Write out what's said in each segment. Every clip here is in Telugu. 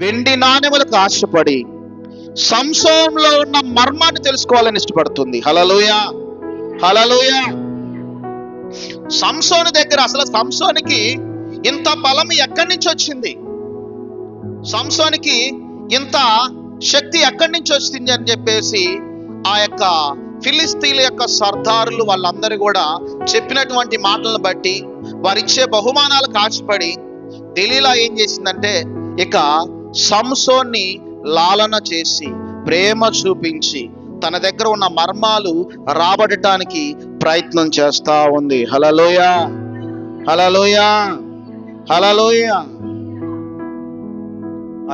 వెండి నాణెములకు ఆశపడి సంసోనులో ఉన్న మర్మాన్ని తెలుసుకోవాలని ఇష్టపడుతుంది. హల్లెలూయా, హల్లెలూయా. సంసోను దగ్గర అసలు సంసోనికి ఇంత బలం ఎక్కడి నుంచి వచ్చింది, సంసోనికి ఇంత శక్తి ఎక్కడి నుంచి వచ్చింది అని చెప్పేసి ఆ యొక్క ఫిలిస్తీన్ల యొక్క సర్దారులు వాళ్ళందరూ కూడా చెప్పినటువంటి మాటలను బట్టి వారిచ్చే బహుమానాలకు ఆశపడి దెలీలా ఏం చేసిందంటే ఇక సంసోన్ని లాలన చేసి ప్రేమ చూపించి తన దగ్గర ఉన్న మర్మాలు రాబడటానికి ప్రయత్నం చేస్తా ఉంది. హల్లెలూయా, హల్లెలూయా, హల్లెలూయా.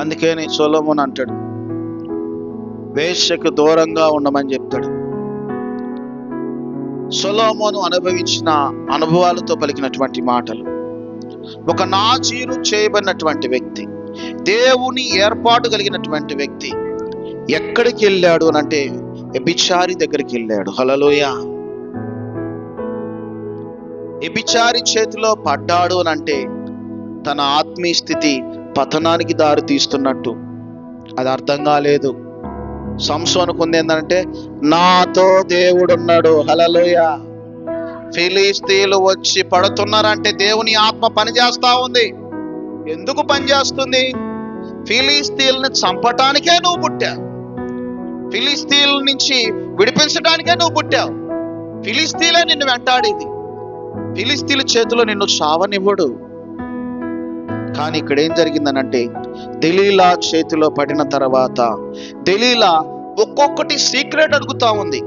అందుకని సొలొమోను అంటాడు, వేశ్యకు దూరంగా ఉండమని చెప్తాడు. సొలొమోను అనుభవించిన అనుభవాలతో పలికినటువంటి మాటలు. ఒక నాజీరు చేయబడినటువంటి వ్యక్తి, దేవుని ఏర్పాటు కలిగినటువంటి వ్యక్తి ఎక్కడికి వెళ్ళాడు అని అంటే వ్యభిచారి దగ్గరికి వెళ్ళాడు. హల్లెలూయా. వ్యభిచారి చేతిలో పడ్డాడు అని అంటే తన ఆత్మీయ స్థితి పతనానికి దారి తీస్తున్నట్టు. అది అర్థం కాలేదు. సంసోనుకు ఉంది ఏంటంటే నాతో దేవుడు ఉన్నాడు. హల్లెలూయా. ఫిలిస్తీన్లు వచ్చి పడుతున్నారంటే దేవుని ఆత్మ పనిచేస్తా ఉంది. ఎందుకు పనిచేస్తుంది? ఫిలిస్తీన్లను చంపటానికే నువ్వు పుట్టావు, ఫిలిస్తీన్ల నుంచి విడిపించడానికే నువ్వు పుట్టావు. ఫిలిస్తీన్లే నిన్ను వెంటాడేది, ఫిలిస్తీన్ల చేతిలో నిన్ను చావనివ్వడు. కానీ ఇక్కడ ఏం జరిగిందనంటే దెలీలా చేతిలో పడిన తర్వాత దెలీలా ఒక్కొక్కటి సీక్రెట్ అడుగుతా ఉంది.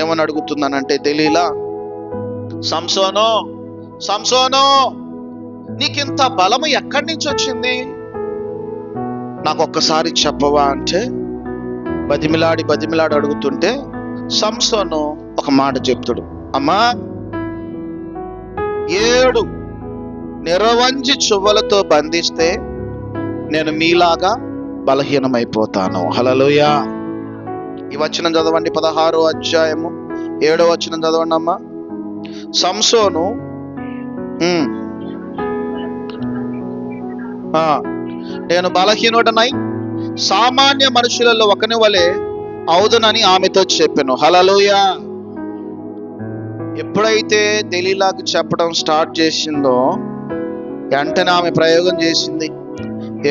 ఏమని అడుగుతుందనంటే దెలీలా, సంసోను, సంసోను, నీకింత బలము ఎక్కడి నుంచి వచ్చింది, నాకు ఒక్కసారి చెప్పవా అంటే బతిమిలాడి అడుగుతుంటే సంసోను ఒక మాట చెప్తాడు. అమ్మా, 7 నిరవంజి చువ్వలతో బంధిస్తే నేను మీలాగా బలహీనమైపోతాను. హల్లెలూయా. ఈ వచనం చదవండి, 16వ అధ్యాయము 7వ వచనం చదవండి అమ్మా. సంసోను నేను బలహీనుడనై సామాన్య మనుషులలో ఒకని వలె అవుదునని ఆమెతో చెప్పాను. హల్లెలూయా. ఎప్పుడైతే దెలీలాకు చెప్పడం స్టార్ట్ చేసిందో వెంటనే ఆమె ప్రయోగం చేసింది.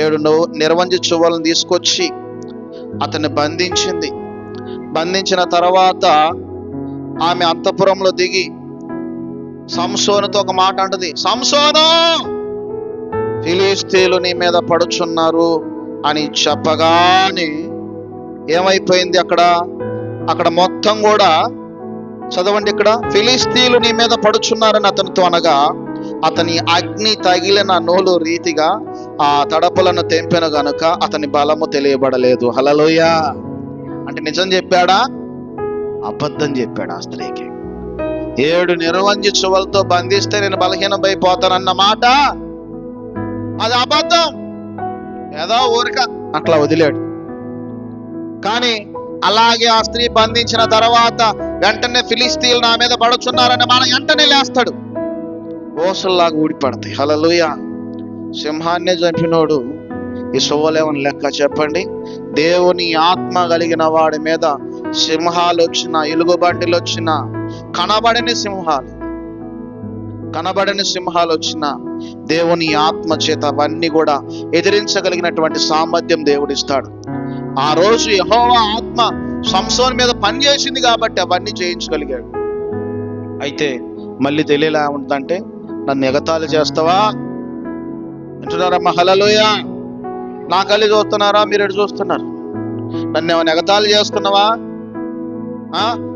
7 నిర్వంజ చువ్వలను తీసుకొచ్చి అతన్ని బంధించింది. బంధించిన తర్వాత ఆమె అంతఃపురంలో దిగి సంసోనుతో ఒక మాట అంటది. సంసోను, ఫిలిస్తీన్లు నీ మీద పడుచున్నారు అని చెప్పగానే ఏమైపోయింది అక్కడ మొత్తం కూడా చదవండి. ఇక్కడ ఫిలిస్తీన్లు నీ మీద పడుచున్నారని అతనితో అనగా అతని అగ్ని తగిలిన నూలు రీతిగా ఆ తడపలను తెంపెను గనుక అతని బలము తెలియబడలేదు. హల్లెలూయా. అంటే నిజం చెప్పాడా? అబద్ధం చెప్పాడు. ఆ స్త్రీకి 7 నిర్వంజి చువ్వలతో బంధిస్తే నేను బలహీనమైపోతానన్న మాట అది అబద్ధం. ఏదో ఊరిక అట్లా వదిలాడు. కానీ అలాగే ఆ స్త్రీ బంధించిన తర్వాత వెంటనే ఫిలిస్తీన్లు నా మీద పడుచున్నారని మన వెంటనే లేస్తాడు. ఓసల్లాగా ఊడిపడతాయి. హల్లెలూయా. సింహాన్నే చంపినోడు ఈ సువ్వలేమని లెక్క చెప్పండి. దేవుని ఆత్మ కలిగిన వాడి మీద సింహాలు వచ్చిన, ఎలుగుబంటిలు వచ్చిన, కనబడని సింహాలు వచ్చిన దేవుని ఆత్మ చేత అవన్నీ కూడా ఎదిరించగలిగినటువంటి సామర్థ్యం దేవుడిస్తాడు. ఆ రోజు యెహోవా ఆత్మ సంసోను మీద పనిచేసింది కాబట్టి అవన్నీ చేయించగలిగాడు. అయితే మళ్ళీ దెలీలా ఉంటుందంటే నన్ను ఎగతాళి చేస్తావా వింటున్నారమ్మా? హల్లెలూయా. నా కళ్ళు చూస్తున్నారా? మీరు ఎటు చూస్తున్నారు? నన్ను ఏమైనా ఎగతాళి చేస్తున్నావా?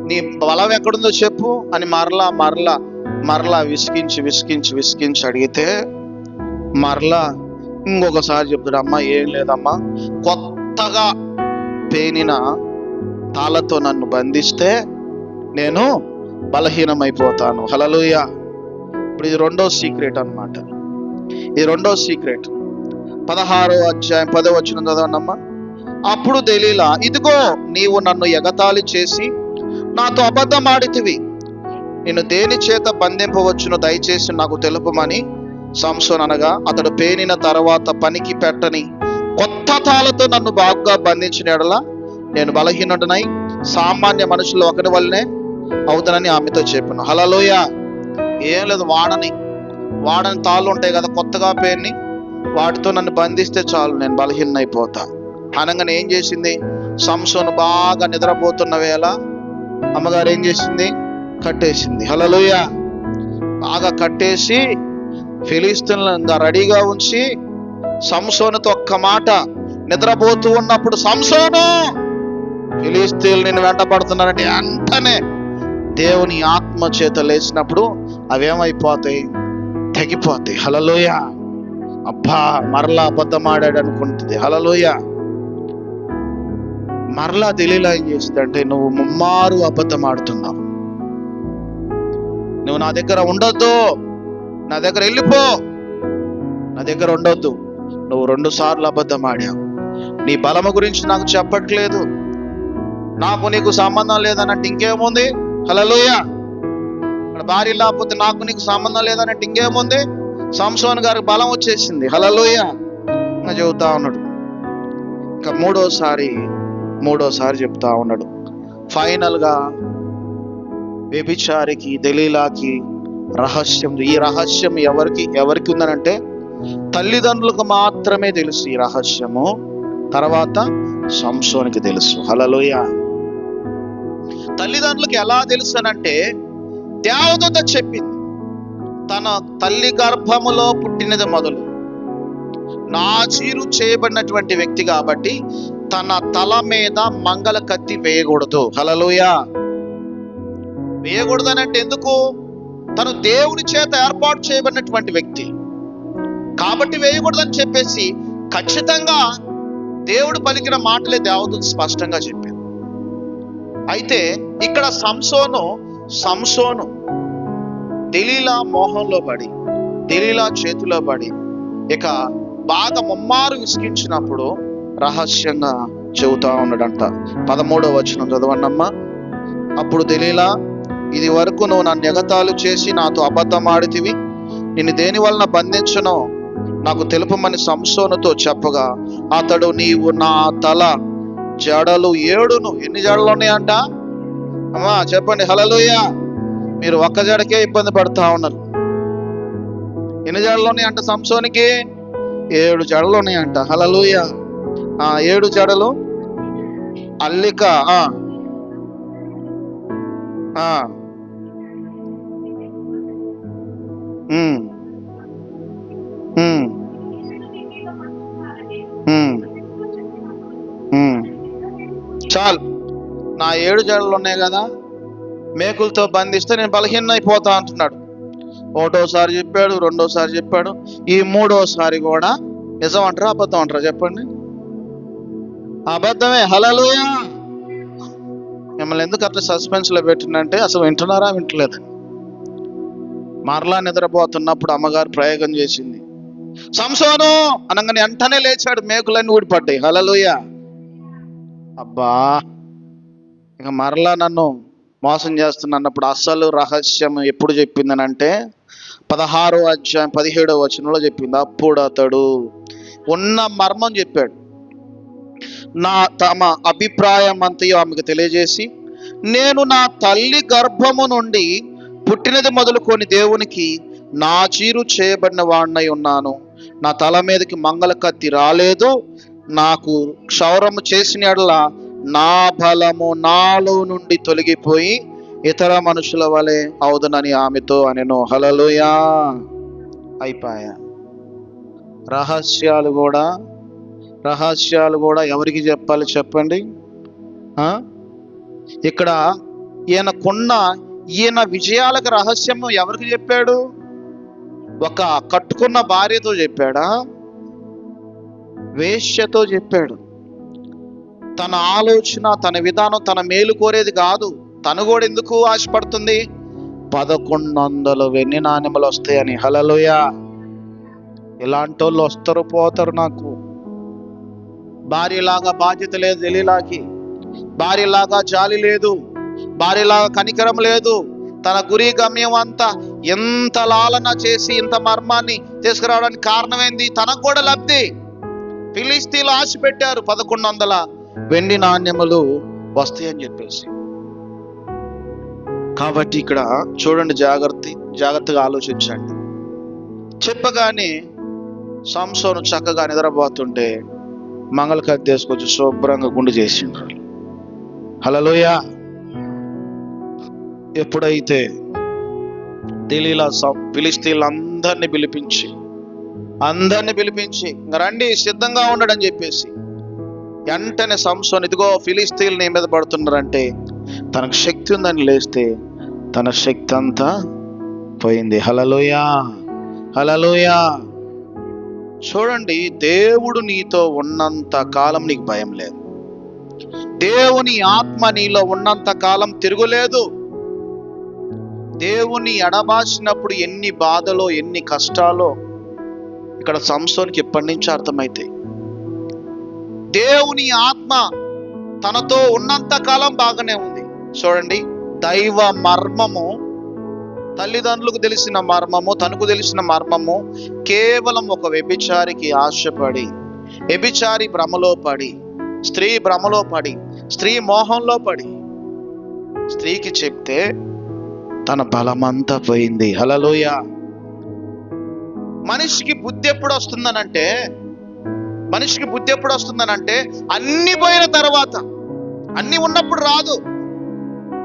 నీ బలం ఎక్కడుందో చెప్పు అని మరలా విసిగించి అడిగితే మరలా ఇంకొకసారి చెప్తాడు. అమ్మా, ఏం లేదమ్మా, కొత్తగా పేనిన తాళతో నన్ను బంధిస్తే నేను బలహీనమైపోతాను. హల్లెలూయా. ఇప్పుడు ఇది 2వ సీక్రెట్ అన్నమాట. ఇది 2వ సీక్రెట్. 16వ అధ్యాయం 10వ వచనం చదవండమ్మా. అప్పుడు దెలీలా, ఇదిగో నీవు నన్ను ఎగతాళి చేసి నాతో అబద్ధం ఆడితివి, నిన్ను దేని చేత బంధింపవచ్చును దయచేసి నాకు తెలుపమని సంసోను అనగా అతడు పేనిన తర్వాత పనికి పెట్టని కొత్త తాళతో నన్ను బాగా బంధించిన ఎడల నేను బలహీనుడనై సామాన్య మనుషులు ఒకరి వల్లనే అవుతానని ఆమెతో చెప్పాను. హల్లెలూయా. ఏం లేదు, వాడని తాళ్ళు ఉంటాయి కదా కొత్తగా పేరుని, వాటితో నన్ను బంధిస్తే చాలు, నేను బలహీనైపోతా అనగానే ఏం చేసింది? సంసోను బాగా నిద్రపోతున్న వేళ అమ్మగారు ఏం చేసింది? కట్టేసింది. హల్లెలూయా. బాగా కట్టేసి ఫిలిష్తీయులను రెడీగా ఉంచి సంసోనుతో ఒక్క మాట, నిద్రపోతూ ఉన్నప్పుడు, సంసోను, ఫిలిష్తీయులు నిన్ను వెంటపడుతున్నారంటే వెంటనే దేవుని ఆత్మ చేత లేచినప్పుడు అవేమైపోతాయి? తెగిపోతాయి. హల్లెలూయా. అబ్బా, మరలా అబద్ధం ఆడాడు అనుకుంటుంది. హల్లెలూయా. మరలా దెలీలా ఏం చేసిందంటే, నువ్వు ముమ్మారు అబద్ధం ఆడుతున్నావు, నువ్వు నా దగ్గర ఉండొద్దు, నా దగ్గర వెళ్ళిపో, నా దగ్గర ఉండొద్దు, నువ్వు 2 సార్లు అబద్ధం ఆడావు, నీ బలము గురించి నాకు చెప్పట్లేదు, నాకు నీకు సంబంధం లేదన్నట్టు ఇంకేముంది? హల్లెలూయా. ఇక్కడ భార్య లేకపోతే నాకు నీకు సంబంధం లేదన్నట్టు ఇంకేముంది? సంసోను గారికి బలం వచ్చేసింది. హల్లెలూయా. చెబుతా ఉన్నాడు. ఇంకా మూడోసారి చెప్తా ఉన్నాడు. ఫైనల్ గా వ్యభిచారికి దెలీలాకి రహస్యం, ఈ రహస్యం ఎవరికి ఉందనంటే తల్లిదండ్రులకు మాత్రమే తెలుసు ఈ రహస్యము, తర్వాత సంసోనికి తెలుసు. హల్లెలూయా. తల్లిదండ్రులకు ఎలా తెలుసు అనంటే దేవదూత చెప్పింది. తన తల్లి గర్భములో పుట్టినది మొదలు నాజీరు చేయబడినటువంటి వ్యక్తి కాబట్టి తన తల మీద మంగళ కత్తి వేయకూడదు. హల్లెలూయా. వేయకూడదనంటే ఎందుకు? తను దేవుని చేత ఏర్పాటు చేయబడినటువంటి వ్యక్తి కాబట్టి వేయకూడదని చెప్పేసి ఖచ్చితంగా దేవుడు పలికిన మాటలే దేవదూత స్పష్టంగా చెప్పింది. అయితే ఇక్కడ సంసోను దెలీలా మోహంలో పడి, దెలీలా చేతిలో పడి ఇక బాగా ముమ్మారు విసిగించినప్పుడు రహస్యంగా చెబుతా ఉన్నాడంట. 13వ వచనం చదవండమ్మా. అప్పుడు దెలీలా, ఇది వరకు నువ్వు నన్ను ఎగతాళి చేసి నాతో అబద్ధం ఆడితివి, నిన్ను దేని వలన బంధించనో నాకు తెలుపమని సంసోనుతో చెప్పగా అతడు, నీవు నా తల జడలు 7 ఎన్ని జడలు ఉన్నాయంట అమ్మా చెప్పండి. హల్లెలూయా. మీరు ఒక్క జడకే ఇబ్బంది పడతా ఉన్నారు. ఎన్ని జడలు ఉన్నాయంట సంసోనికి? 7 జడలు ఉన్నాయంట. హల్లెలూయా. 7 జడలు అల్లిక. చాలు, నా 7 జడలు ఉన్నాయి కదా, మేకులతో బంధిస్తే నేను బలహీనైపోతా అంటున్నాడు. 1వసారి చెప్పాడు, 2వసారి చెప్పాడు, ఈ 3వసారి కూడా నిజం అంటారా అబద్ధం అంటారా చెప్పండి? అబద్ధమే. హల్లెలూయా. మిమ్మల్ని ఎందుకు అట్లా సస్పెన్స్ లో పెట్టినంటే అసలు వింటున్నారా వింటలేదు. మరలా నిద్రపోతున్నప్పుడు అమ్మగారు ప్రయోగం చేసింది. సంసోను అనగానే వెంటనే లేచాడు, మేకులన్నీ ఊడిపడ్డాయి. హల్లెలూయా. అబ్బా, ఇక మరలా నన్ను మోసం చేస్తున్నప్పుడు అసలు రహస్యం ఎప్పుడు చెప్పిందనంటే 16వ అధ్యాయం 17వ వచనంలో చెప్పింది. అప్పుడు అతడు ఉన్న మర్మం చెప్పాడు. తమ అభిప్రాయం అంతయో ఆమెకు తెలియజేసి, నేను నా తల్లి గర్భము నుండి పుట్టినది మొదలుకొని దేవునికి నాజీరు చేయబడిన వాడినై ఉన్నాను, నా తల మీదకి మంగళ కత్తి రాలేదు, నాకు క్షౌరము చేసిన యెడల నా బలము నాలో నుండి తొలగిపోయి ఇతర మనుషుల వలె అవుదునని ఆమెతో అనెను. హల్లెలూయా. అయిపోయా. రహస్యాలు కూడా ఎవరికి చెప్పాలి చెప్పండి? ఇక్కడ ఈయన విజయాలకు రహస్యం ఎవరికి చెప్పాడు? ఒక కట్టుకున్న భార్యతో చెప్పాడా? వేశ్యతో చెప్పాడు. తన ఆలోచన, తన విధానం, తన మేలు కోరేది కాదు. తను కూడా ఎందుకు ఆశపడుతుంది? 1100 వెండి నాణెములు వస్తాయని. హల్లెలూయా. ఇలాంటి వాళ్ళు వస్తారు పోతారు. నాకు భార్యలాగా బాధ్యత లేదు దెలీలాకి, భార్యలాగా జాలి లేదు, భార్యలాగా కనికరం లేదు. తన గురి గమ్యం అంతా ఎంత లాలన చేసి ఇంత మర్మాన్ని తీసుకురావడానికి కారణమైంది తనకు కూడా లబ్ధి. ఫిలిస్తీన్లు ఆశ పెట్టారు 1100 వెండి నాణ్యములు వస్తాయని చెప్పేసి. కాబట్టి ఇక్కడ చూడండి, జాగ్రత్తగా ఆలోచించండి. చెప్పగానే సంసోను చక్కగా నిద్రపోతుంటే మంగళకత్తి తీసుకొచ్చి శుభ్రంగా గుండు చేసిండ్రు. హల్లెలూయా. ఎప్పుడైతే దెలీలా ఫిలిస్తీన్లందరినీ పిలిపించి ఇంకా రండి సిద్ధంగా ఉండడని చెప్పేసి, వెంటనే సంసోను, ఇదిగో ఫిలిస్తీన్లు నీ మీద పడుతున్నారంటే తనకు శక్తి ఉందని లేస్తే తన శక్తి అంతా పోయింది. హల్లెలూయా, హల్లెలూయా. చూడండి, దేవుడు నీతో ఉన్నంత కాలం నీకు భయం లేదు. దేవుని ఆత్మ నీలో ఉన్నంత కాలం తిరుగులేదు. దేవుని ఎడబాసినప్పుడు ఎన్ని బాధలో ఎన్ని కష్టాలో ఇక్కడ సంసోనికి ఎప్పటి నుంచి అర్థమైతాయి. దేవుని ఆత్మ తనతో ఉన్నంత కాలం బాగానే ఉంది. చూడండి, దైవ మర్మము, తల్లిదండ్రులకు తెలిసిన మర్మము, తనకు తెలిసిన మర్మము కేవలం ఒక వ్యభిచారికి ఆశపడి, వ్యభిచారి భ్రమలో పడి, స్త్రీ భ్రమలో పడి, స్త్రీ మోహంలో పడి స్త్రీకి చెప్తే తన బలమంతా పోయింది. హల్లెలూయా. మనిషికి బుద్ధి ఎప్పుడు వస్తుందనంటే అన్ని పోయిన తర్వాత, అన్ని ఉన్నప్పుడు రాదు.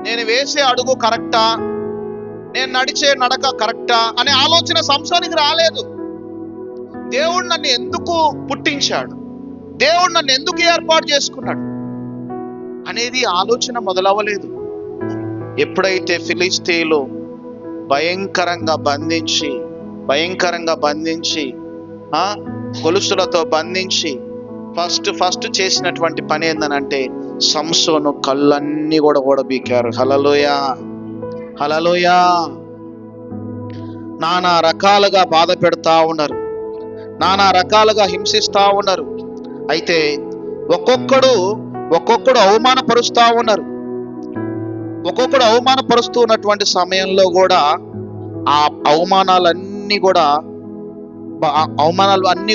నేను వేసే అడుగు కరెక్టా, నేను నడిచే నడక కరెక్టా అనే ఆలోచన సంసోనికి రాలేదు. దేవుడు నన్ను ఎందుకు పుట్టించాడు, దేవుడు నన్ను ఎందుకు ఏర్పాటు చేసుకున్నాడు అనేది ఆలోచన మొదలవ్వలేదు. ఎప్పుడైతే ఫిలిస్తీన్లు భయంకరంగా బంధించి గొలుసులతో బంధించి ఫస్ట్ చేసినటువంటి పని ఏందనంటే సంసోను కళ్ళన్నీ కూడా ఓడబీకారు. హల్లెలూయా, హల్లెలూయా. నానా రకాలుగా బాధ పెడతా ఉన్నారు, నానా రకాలుగా హింసిస్తా ఉన్నారు. అయితే ఒక్కొక్కడు అవమానపరుస్తూ ఉన్నటువంటి సమయంలో కూడా ఆ అవమానాలు అన్నీ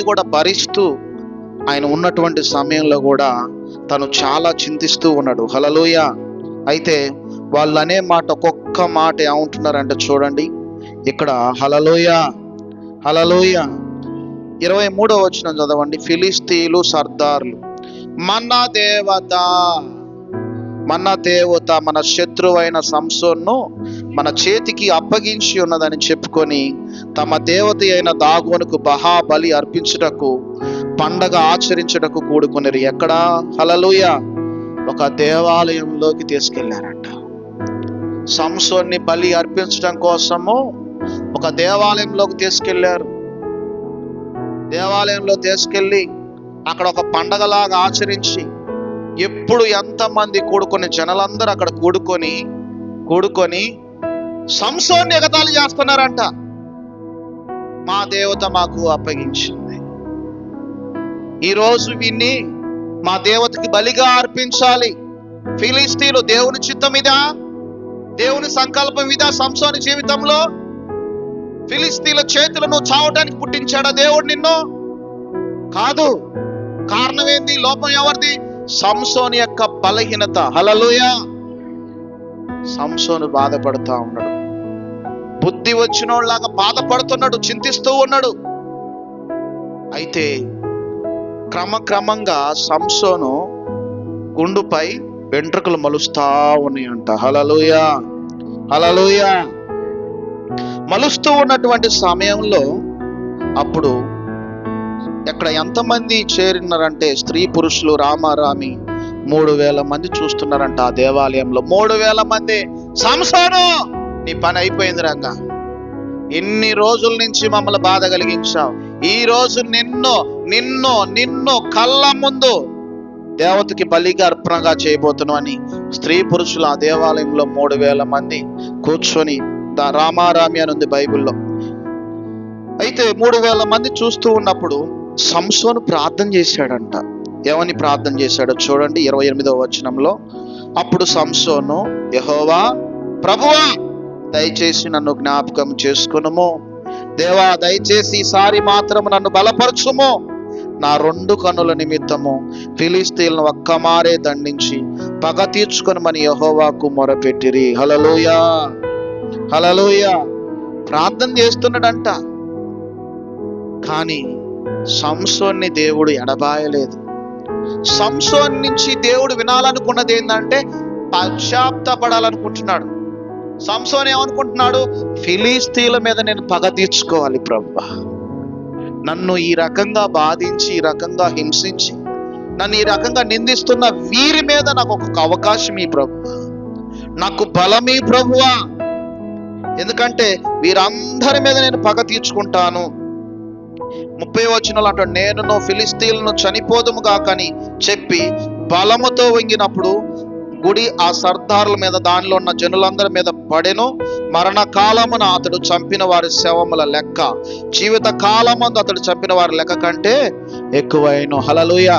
కూడా భరిస్తూ ఆయన ఉన్నటువంటి సమయంలో కూడా తను చాలా చింతిస్తూ ఉన్నాడు. హల్లెలూయా. అయితే వాళ్ళు అనే మాట, ఒక్కొక్క మాట ఏమంటున్నారంటే చూడండి ఇక్కడ, హల్లెలూయా, హల్లెలూయా. 23వ వచనం చదవండి. ఫిలిస్తీన్లు సర్దార్లు మన దేవత మన శత్రువైన సంసోన్ను మన చేతికి అప్పగించి ఉన్నదని చెప్పుకొని తమ దేవత అయిన దాగోనుకు బలి అర్పించుటకు పండగ ఆచరించుటకు కూడుకునేరు. ఎక్కడ? హల్లెలూయా. ఒక దేవాలయంలోకి తీసుకెళ్లారంట. సంసోన్ని బలి అర్పించడం కోసము ఒక దేవాలయంలోకి తీసుకెళ్లారు. దేవాలయంలో తీసుకెళ్ళి అక్కడ ఒక పండగలాగా ఆచరించి, ఎప్పుడు ఎంతమంది జనాలందరూ అక్కడ కూడుకొని సంసోన్ని ఎగతాళి చేస్తున్నారంట. మా దేవత మాకు అప్పగించింది, ఈరోజు వీన్ని మా దేవతకి బలిగా అర్పించాలి. ఫిలిస్తీన్లు దేవుని చిత్తం ఇదా, దేవుని సంకల్పం ఇదా? సంసోని జీవితంలో ఫిలిస్తీన్ల చేతులను చావటానికి పుట్టించాడా దేవుడు నిన్ను? కాదు. కారణం ఏంది? లోపం ఎవరిది? సంసోని యొక్క బలహీనత. హల్లెలూయా. సంసోను బాధపడుతూ ఉన్నాడు, బుద్ధి వచ్చినోళ్ళలాగా బాధపడుతున్నాడు, చింతిస్తూ ఉన్నాడు. అయితే క్రమంగా సంసోను గుండుపై వెంట్రుకలు మలుస్తా ఉన్నాయంట. హల్లెలూయా, హల్లెలూయా. మలుస్తూ ఉన్నటువంటి సమయంలో అప్పుడు ఎక్కడ ఎంతమంది చేరినారంటే స్త్రీ పురుషులు రామారామి 3000 మంది చూస్తున్నారంట ఆ దేవాలయంలో. 3000 మంది. సంసోను, నీ పని అయిపోయింది రంగా, ఎన్ని రోజుల నుంచి మమ్మల్ని బాధ కలిగించావు, ఈ రోజు నిన్ను కళ్ళ ముందు దేవతకి బలిగా అర్పణగా చేయబోతున్నావు అని స్త్రీ పురుషులు ఆ దేవాలయంలో 3000 మంది కూర్చొని, రామారామి అని ఉంది బైబిల్లో. అయితే 3000 మంది చూస్తూ ఉన్నప్పుడు సంసోను ప్రార్థన చేశాడంట. ఏమని ప్రార్థన చేశాడో చూడండి 28వ వచనంలో. అప్పుడు సంసోను, యెహోవా ప్రభువా, దయచేసి నన్ను జ్ఞాపకం చేసుకునుము. దేవా, దయచేసి ఈసారి మాత్రం నన్ను బలపరచుము. నా 2 కన్నుల నిమిత్తము ఫిలిష్తీయులను ఒక్కమారే దండించి పగ తీర్చుకొని మన యెహోవాకు మొరపెట్టిరి. హల్లెలూయా, హల్లెలూయా. ప్రార్థన చేస్తున్నాడంట, కానీ సంసోన్ని దేవుడు ఎడబాయలేదు. సంసోన్ నుంచి దేవుడు వినాలనుకున్నది ఏంటంటే పశ్చాత్తాపడాలనుకుంటున్నాడు. సంసోన్ ఏమనుకుంటున్నాడు? ఫిలిష్తీయుల మీద నేను పగ తీర్చుకోవాలి ప్రభువా, నన్ను ఈ రకంగా బాధించి, ఈ రకంగా హింసించి, నన్ను ఈ రకంగా నిందిస్తున్న వీరి మీద నాకు ఒక అవకాశం ఈ ప్రభువా, నాకు బలమీ ప్రభువా, ఎందుకంటే వీరందరి మీద నేను పగ తీర్చుకుంటాను. 30వ వచనంలో అంటాడు, నేను ఫిలిష్తీయులను చనిపోదుము గాకని చెప్పి బలముతో వంగినప్పుడు గుడి ఆ సర్దారుల మీద, దానిలో ఉన్న జనులందరి మీద పడెను. మరణకాలమున అతడు చంపిన వారి శవముల లెక్క జీవిత కాలమందు అతడు చంపిన వారి లెక్క కంటే ఎక్కువైన. హల్లెలూయా.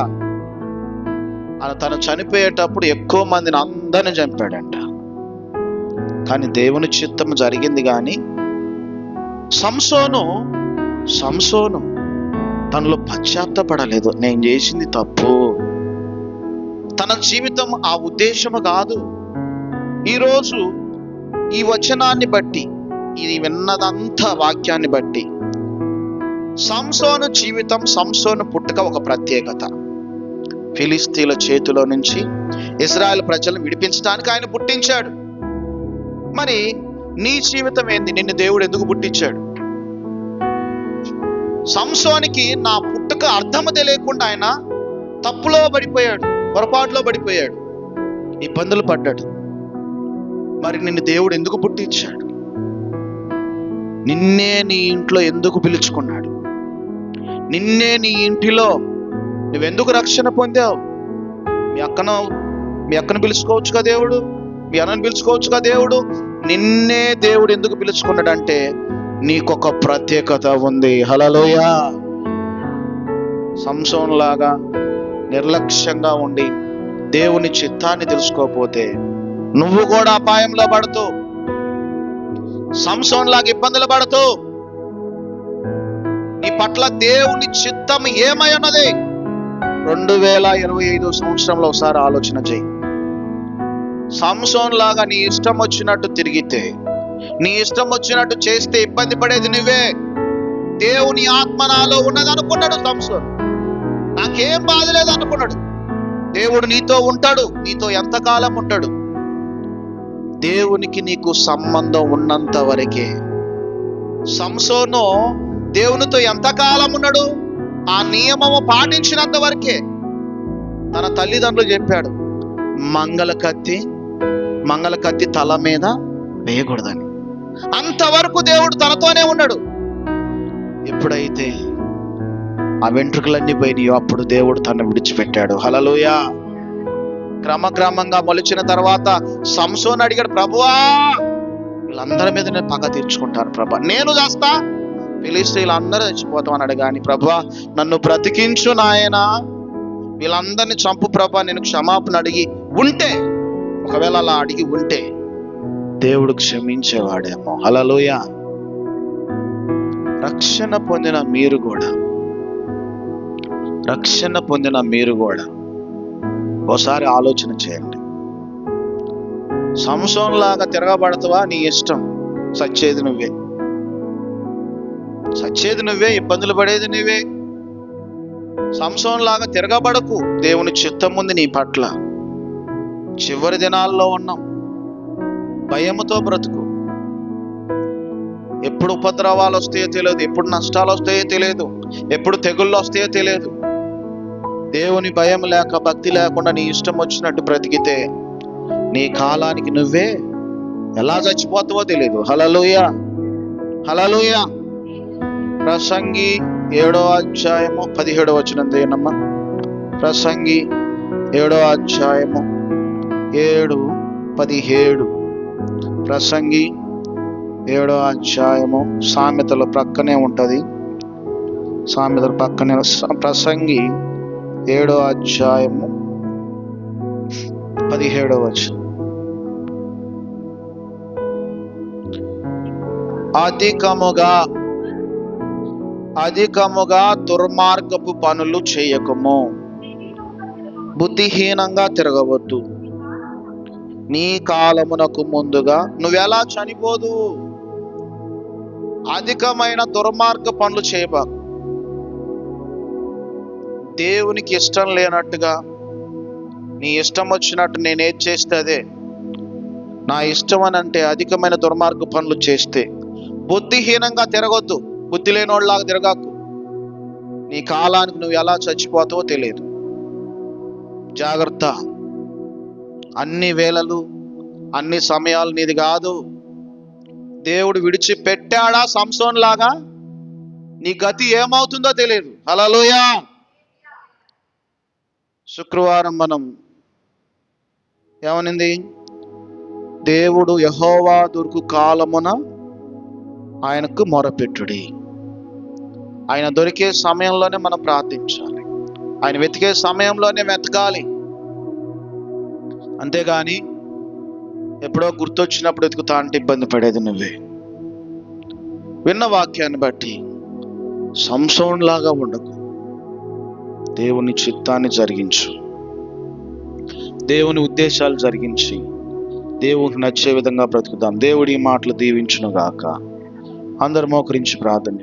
తను చనిపోయేటప్పుడు ఎక్కువ మందిని అందరిని చంపాడంట, కానీ దేవుని చిత్తం జరిగింది. కానీ సంసోను తనలో పశ్చాత్తాపడలేదు. నేను చేసింది తప్పు, తన జీవితం ఆ ఉద్దేశము కాదు. ఈరోజు ఈ వచనాన్ని బట్టి, ఇది విన్నదంతా వాక్యాన్ని బట్టి, సంసోను జీవితం, సంసోను పుట్టుక ఒక ప్రత్యేకత. ఫిలిష్తీయుల చేతిలో నుంచి ఇశ్రాయేలు ప్రజలను విడిపించడానికి ఆయన పుట్టించాడు. మరి నీ జీవితం ఏంది? నిన్ను దేవుడు ఎందుకు పుట్టించాడు? సంసోనికి నా పుట్టుక అర్థము తెలియకుండా ఆయన తప్పులో పడిపోయాడు, పొరపాటులో పడిపోయాడు, ఇబ్బందులు పడ్డాడు. మరి నిన్ను దేవుడు ఎందుకు పుట్టించాడు? నిన్నే నీ ఇంట్లో ఎందుకు పిలుచుకున్నాడు? నిన్నే నీ ఇంటిలో నువ్వెందుకు రక్షణ పొందావు? మీ అక్కను పిలుచుకోవచ్చుగా దేవుడు, మీ అన్నను పిలుచుకోవచ్చుగా దేవుడు. నిన్నే దేవుడు ఎందుకు పిలుచుకున్నాడంటే నీకొక ప్రత్యేకత ఉంది. హల్లెలూయా. సంసోన్ లాగా నిర్లక్ష్యంగా ఉండి దేవుని చిత్తాన్ని తెలుసుకోకపోతే నువ్వు కూడా అపాయంలో పడుతూ, సంసోన్ లాగా ఇబ్బందులు పడుతూ, నీ పట్ల దేవుని చిత్తం ఏమై ఉన్నది 2025 సంవత్సరంలో ఒకసారి ఆలోచన చేయి. సంసోన్ లాగా నీ ఇష్టం వచ్చినట్టు తిరిగితే, నీ ఇష్టం వచ్చినట్టు చేస్తే ఇబ్బంది పడేది నువ్వే. దేవుని ఆత్మ నాలో ఉన్నది అనుకున్నాడు సంసోన్. నాకేం బాధ లేదు అనుకున్నాడు. దేవుడు నీతో ఉంటాడు, నీతో ఎంతకాలం ఉంటాడు? దేవునికి నీకు సంబంధం ఉన్నంత వరకే. సంసోను దేవునితో ఎంతకాలం ఉన్నాడు? ఆ నియమము పాటించినంత వరకే. తన తల్లిదండ్రులు చెప్పాడు, మంగళ కత్తి తల మీద వేయకూడదని. అంతవరకు దేవుడు తనతోనే ఉన్నాడు. ఎప్పుడైతే ఆ వెంట్రుకలన్నీ పోయినాయో అప్పుడు దేవుడు తనను విడిచిపెట్టాడు. హల్లెలూయా. క్రమక్రమంగా మొలిచిన తర్వాత సంసోను అడిగాడు, ప్రభువా, వీళ్ళందరి మీద నేను పగ తీర్చుకుంటాను ప్రభా, నేను చేస్తా, ఫిలిష్తీయులు అందరూ చచ్చిపోతాం అన్నాడు. కానీ ప్రభువా, నన్ను బ్రతికించు నాయనా, వీళ్ళందరినీ చంపు ప్రభా, నేను క్షమాపణ అడిగి ఉంటే, ఒకవేళ అలా అడిగి ఉంటే దేవుడు క్షమించేవాడేమో. హల్లెలూయా. రక్షణ పొందిన మీరు కూడా ఒకసారి ఆలోచన చేయండి. సంసోన్ లాగా తిరగబడతావా? నీ ఇష్టం. సచ్చేది నువ్వే, ఇబ్బందులు పడేది నువ్వే. సంసోన్ లాగా తిరగబడకు. దేవుని చిత్తం ఉంది నీ పట్ల. చివరి దినాల్లో ఉన్నాం, భయముతో బ్రతుకు. ఎప్పుడు ఉపద్రవాలు వస్తాయో తెలియదు, ఎప్పుడు నష్టాలు వస్తాయో తెలియదు, ఎప్పుడు తెగుళ్ళు వస్తాయో తెలియదు. దేవుని భయం లేక, భక్తి లేకుండా నీ ఇష్టం వచ్చినట్టు బ్రతికితే నీ కాలానికి నువ్వే ఎలా చచ్చిపోతావో తెలియదు. హల్లెలూయా, హల్లెలూయా. ప్రసంగి 7వ అధ్యాయము 17వ వచనం దేనమ్మా. ప్రసంగి 7వ అధ్యాయము 7:17. ప్రసంగి 7వ అధ్యాయము సామెతల ప్రక్కనే ఉంటది. సామెతల పక్కనే ప్రసంగి 7వ అధ్యాయము 17వ వచనం. అధికముగా దుర్మార్గపు పనులు చేయకము, బుద్ధిహీనంగా తిరగవద్దు. నీ కాలమునకు ముందుగా నువ్వెలా చనిపోదు. అధికమైన దుర్మార్గ పనులు చేయబాకు. దేవునికి ఇష్టం లేనట్టుగా నీ ఇష్టం వచ్చినట్టు నేనేది చేస్తే అదే నా ఇష్టం అని అంటే అధికమైన దుర్మార్గ పనులు చేస్తే, బుద్ధిహీనంగా తిరగొద్దు. బుద్ధి లేనోళ్ళలాగా తిరగాకు. నీ కాలానికి నువ్వు ఎలా చచ్చిపోతావో తెలియదు. జాగ్రత్త. అన్ని వేళలు అన్ని సమయాలు నీది కాదు. దేవుడు విడిచిపెట్టాడా సంసోన్ లాగా, నీ గతి ఏమవుతుందో తెలియదు. హల్లెలూయా. శుక్రవారం మనం ఏమనింది? దేవుడు యెహోవా దొరుకు కాలమున ఆయనకు మొరపెట్టుడి. ఆయన దొరికే సమయంలోనే మనం ప్రార్థించాలి. ఆయన వెతికే సమయంలోనే వెతకాలి. అంతేగాని ఎప్పుడో గుర్తొచ్చినప్పుడు వెతుకుతా అంటే ఇబ్బంది పడేది నువ్వే. విన్న వాక్యాన్ని బట్టి సంసోన్ లాగా ఉండకు. దేవుని చిత్తాన్ని జరిగించు. దేవుని ఉద్దేశాలు జరిగించి దేవునికి నచ్చే విధంగా బ్రతుకుదాం. దేవుడి మాటలు దీవించును గాక. అందరు మోకరించి ప్రార్థన.